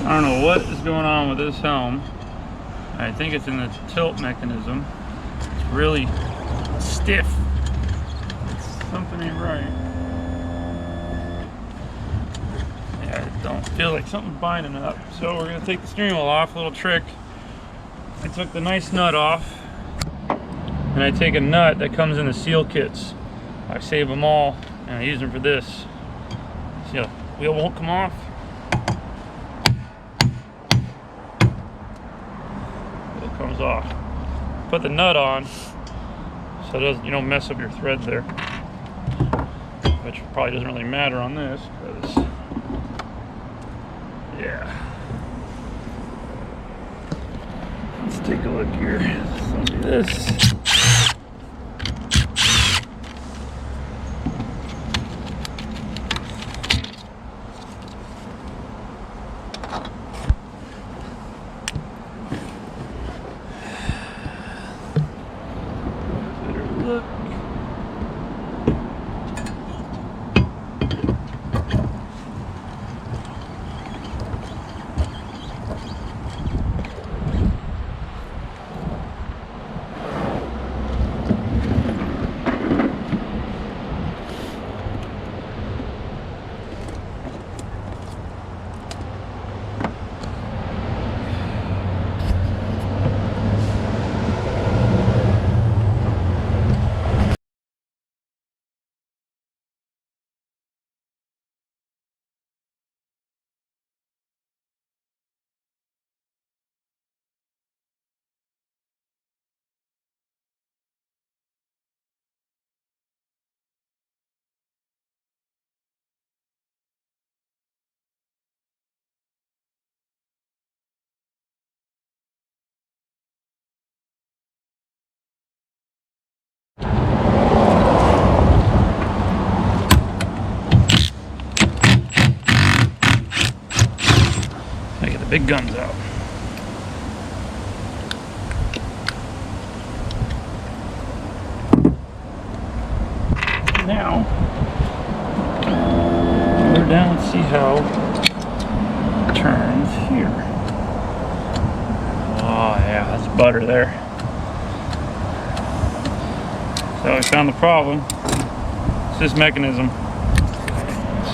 I don't know what is going on with this helm. I think it's in the tilt mechanism. It's really stiff. Something ain't right. Yeah, I don't feel like something's binding it up. So we're gonna take the steering wheel off. A little trick. I took the nice nut off, and I take a nut that comes in the seal kits. I save them all, and I use them for this. See, the wheel won't come off. Wheel comes off. Put the nut on, so it doesn't, you don't mess up your thread there. Which probably doesn't really matter on this, because yeah. Let's take a look here. So do this. Look. I get the big guns out. Now, put her down and see how it turns here. Oh yeah, that's butter there. So I found the problem. It's this mechanism.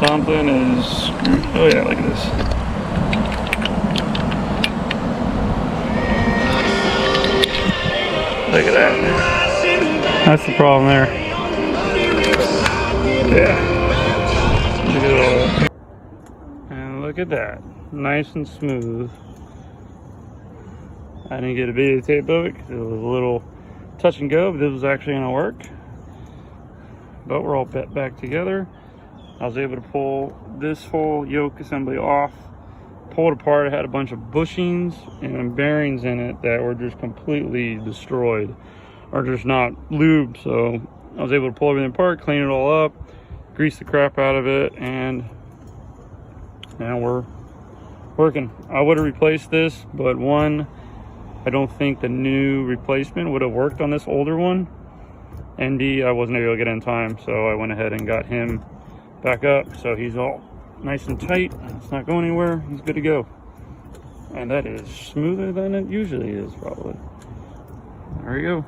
Something is screwed. Oh yeah, look at this. Look at that. That's the problem there. Yeah. Look at all that. And look at that. Nice and smooth. I didn't get a videotape of it because it was a little touch and go, but this was actually going to work. But we're all back together. I was able to pull this whole yoke assembly off. Pulled apart. It had a bunch of bushings and bearings in it that were just completely destroyed or just not lubed. So I was able to pull everything apart, clean it all up, grease the crap out of it, and now we're working. I would have replaced this, but one, I don't think the new replacement would have worked on this older one. ND, I wasn't able to get in time, so I went ahead and got him back up. So he's all nice and tight. It's not going anywhere. He's good to go. And that is smoother than it usually is, probably. There we go.